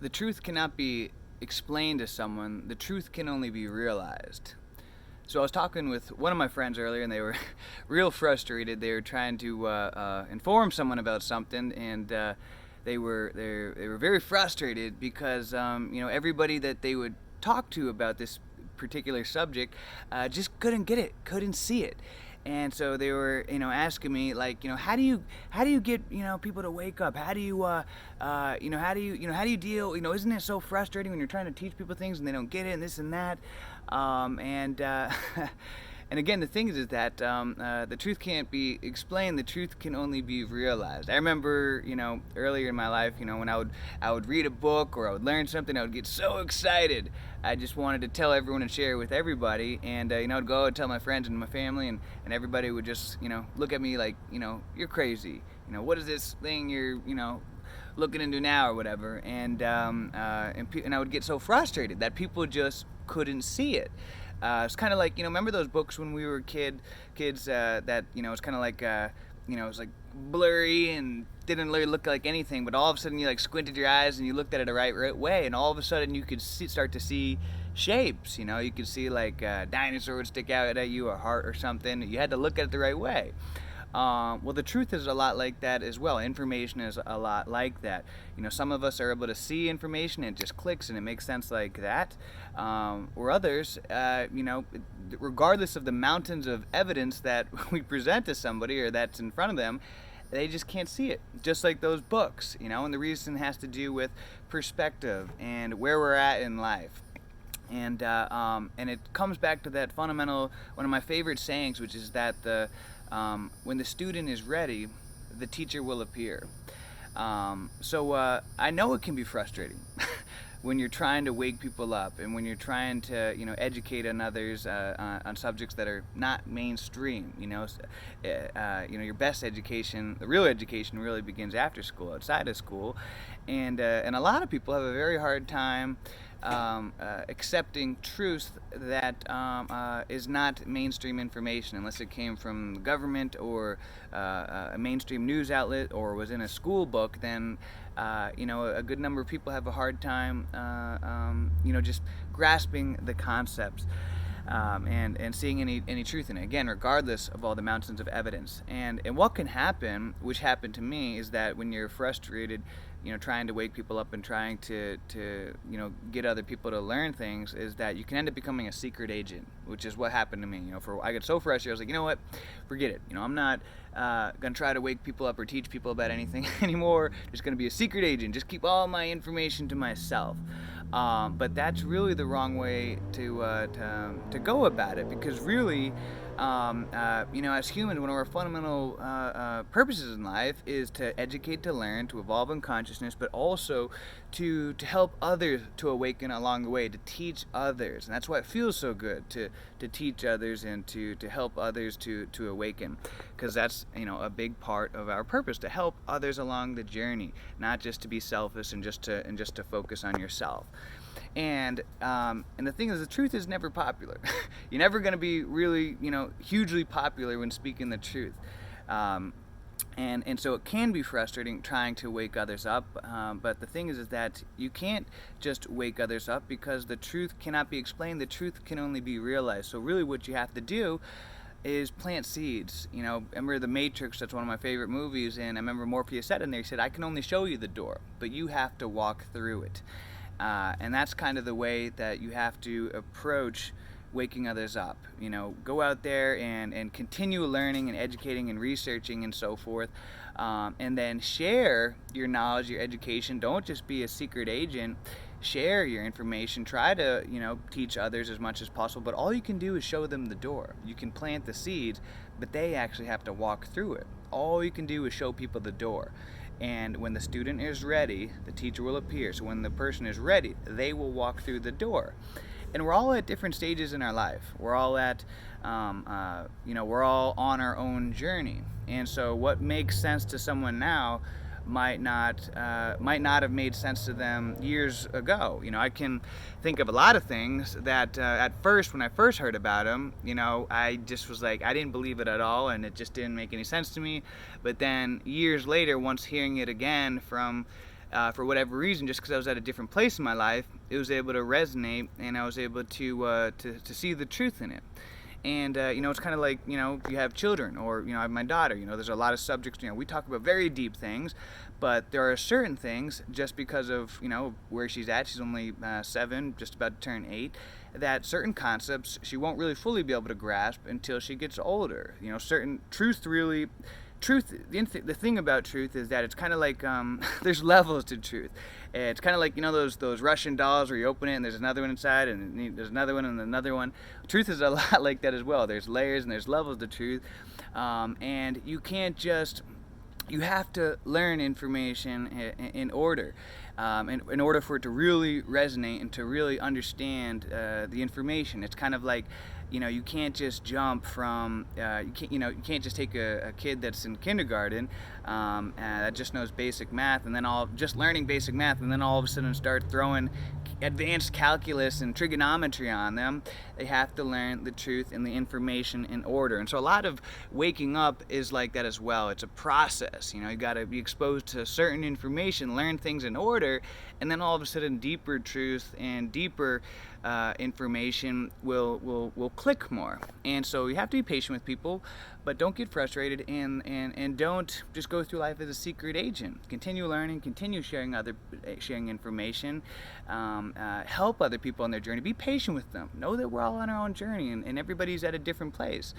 The truth cannot be explained to someone, the truth can only be realized. So I was talking with one of my friends earlier, and they were real frustrated. They were trying to inform someone about something, and they were very frustrated because everybody that they would talk to about this particular subject just couldn't get it, couldn't see it. And so they were, asking me like, how do you get, people to wake up? How do you, how do you deal? Isn't it so frustrating when you're trying to teach people things and they don't get it and this and that? And and again, the thing is that the truth can't be explained. The truth can only be realized. I remember, earlier in my life, when I would read a book or I would learn something, I would get so excited. I just wanted to tell everyone and share it with everybody. And I'd go and tell my friends and my family, and everybody would just, look at me like, you're crazy. What is this thing you're, looking into now or whatever? And I would get so frustrated that people just couldn't see it. It's kind of like, remember those books when we were kids that, it's kind of like, it was like blurry and didn't really look like anything, but all of a sudden you like squinted your eyes and you looked at it the right way, and all of a sudden you could start to see shapes, you could see like a dinosaur would stick out at you, a heart or something. You had to look at it the right way. Well, the truth is a lot like that as well. Information is a lot like that. Some of us are able to see information and it just clicks and it makes sense like that. Or others, regardless of the mountains of evidence that we present to somebody or that's in front of them, they just can't see it. Just like those books, and the reason has to do with perspective and where we're at in life. And it comes back to that fundamental, one of my favorite sayings, which is that when the student is ready, the teacher will appear. So I know it can be frustrating when you're trying to wake people up and when you're trying to, educate others on subjects that are not mainstream. Your best education, the real education, really begins after school, outside of school, and a lot of people have a very hard time accepting truth that is not mainstream information unless it came from the government or a mainstream news outlet or was in a school book. Then a good number of people have a hard time just grasping the concepts and seeing any truth in it, again, regardless of all the mountains of evidence. And what can happen, which happened to me, is that when you're frustrated, trying to wake people up and trying to get other people to learn things, is that you can end up becoming a secret agent, which is what happened to me. I got so frustrated, I was like, you know what, forget it. I'm not gonna try to wake people up or teach people about anything anymore. Just gonna be a secret agent. Just keep all my information to myself. But that's really the wrong way to go about it, because really, as humans, one of our fundamental purposes in life is to educate, to learn, to evolve in consciousness, but also to help others to awaken along the way, to teach others. And that's why it feels so good to teach others and to help others to awaken, because that's a big part of our purpose, to help others along the journey, not just to be selfish and just to focus on yourself. And the thing is, the truth is never popular. You're never going to be really, hugely popular when speaking the truth. And so it can be frustrating trying to wake others up. But the thing is that you can't just wake others up, because the truth cannot be explained. The truth can only be realized. So really what you have to do is plant seeds. Remember The Matrix? That's one of my favorite movies. And I remember Morpheus said in there, he said, I can only show you the door, but you have to walk through it. And that's kind of the way that you have to approach waking others up. Go out there and continue learning and educating and researching and so forth. And then share your knowledge, your education. Don't just be a secret agent. Share your information. Try to, teach others as much as possible. But all you can do is show them the door. You can plant the seeds, but they actually have to walk through it. All you can do is show people the door. And when the student is ready, the teacher will appear. So when the person is ready, they will walk through the door. And we're all at different stages in our life. We're all at, we're all on our own journey. And so what makes sense to someone now might not have made sense to them years ago. I can think of a lot of things that at first, when I first heard about them, I just was like, I didn't believe it at all, and it just didn't make any sense to me. But then years later, once hearing it again from for whatever reason, just because I was at a different place in my life, it was able to resonate, and I was able to see the truth in it. And it's kind of like, you have children, or I have my daughter. There's a lot of subjects. We talk about very deep things, but there are certain things, just because of where she's at. She's only 7, just about to turn 8. That certain concepts she won't really fully be able to grasp until she gets older. Certain truth really. The thing about truth is that it's kind of like there's levels to truth. It's kind of like those Russian dolls where you open it and there's another one inside, and there's another one and another one. Truth is a lot like that as well. There's layers and there's levels to truth, and you can't just. You have to learn information in order, in order for it to really resonate and to really understand the information. It's kind of like, you can't just jump from, you can't just take a kid that's in kindergarten that just knows basic math, and then just learning basic math, and then all of a sudden start throwing advanced calculus and trigonometry on them. They have to learn the truth and the information in order. And so a lot of waking up is like that as well. It's a process. You got to be exposed to certain information, learn things in order, and then all of a sudden deeper truth and deeper information will click more. And so you have to be patient with people, but don't get frustrated, and don't just go through life as a secret agent. Continue learning, continue sharing information, help other people on their journey. Be patient with them. Know that we're all on our own journey, and everybody's at a different place.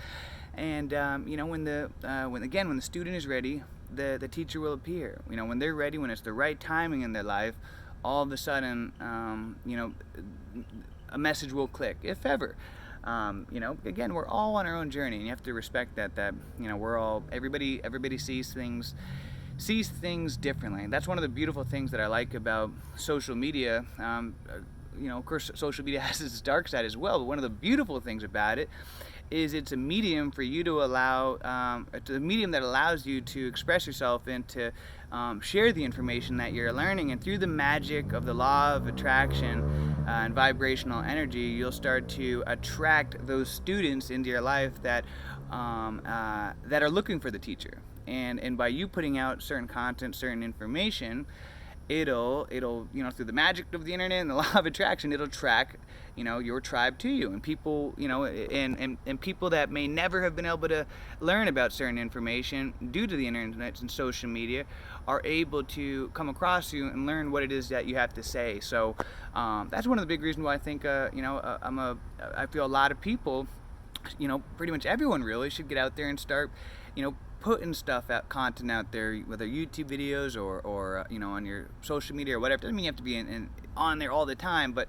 And when the student is ready, the teacher will appear. When they're ready, when it's the right timing in their life, all of a sudden, a message will click, if ever. Again, we're all on our own journey, and you have to respect that we're all, everybody sees things differently. And that's one of the beautiful things that I like about social media. Of course, social media has its dark side as well, but one of the beautiful things about it is it's a medium for you to it's a medium that allows you to express yourself and to share the information that you're learning. And through the magic of the law of attraction and vibrational energy, you'll start to attract those students into your life that are looking for the teacher. And by you putting out certain content, certain information, it'll through the magic of the internet and the law of attraction, it'll track your tribe to you. And people, and people that may never have been able to learn about certain information due to the internet and social media are able to come across you and learn what it is that you have to say. So that's one of the big reasons why I think I feel a lot of people, pretty much everyone really should get out there and start putting content out there, whether YouTube videos or on your social media or whatever. Doesn't mean you have to be on there all the time, but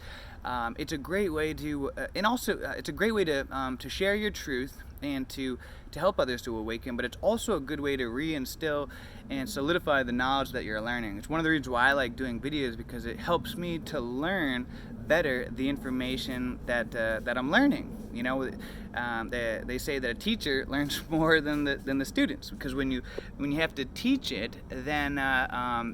it's a great way to, and also it's a great way to share your truth and to help others to awaken. But it's also a good way to reinstill and solidify the knowledge that you're learning. It's one of the reasons why I like doing videos, because it helps me to learn better the information that I'm learning. They say that a teacher learns more than the students, because when you have to teach it, then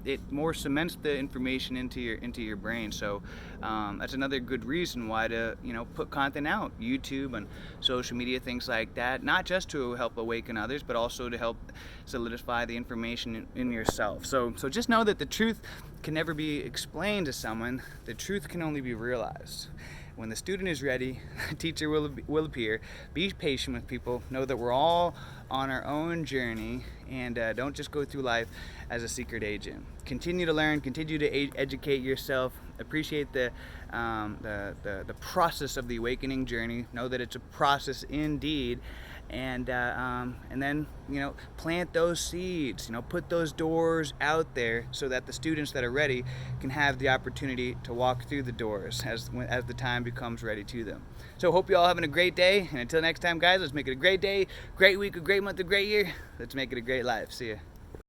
it more cements the information into your brain. So that's another good reason why to put content out, YouTube and social media, things like that, not just to help awaken others, but also to help solidify the information in yourself. So just know that the truth can never be explained to someone. The truth can only be realized. When the student is ready, the teacher will appear. Be patient with people. Know that we're all on our own journey, and don't just go through life as a secret agent. Continue to learn. Continue to educate yourself. Appreciate the process of the awakening journey. Know that it's a process indeed. And then plant those seeds. Put those doors out there so that the students that are ready can have the opportunity to walk through the doors as the time becomes ready to them. So hope you all having a great day, and until next time, guys, let's make it a great day, great week, a great month, a great year. Let's make it a great life. See ya.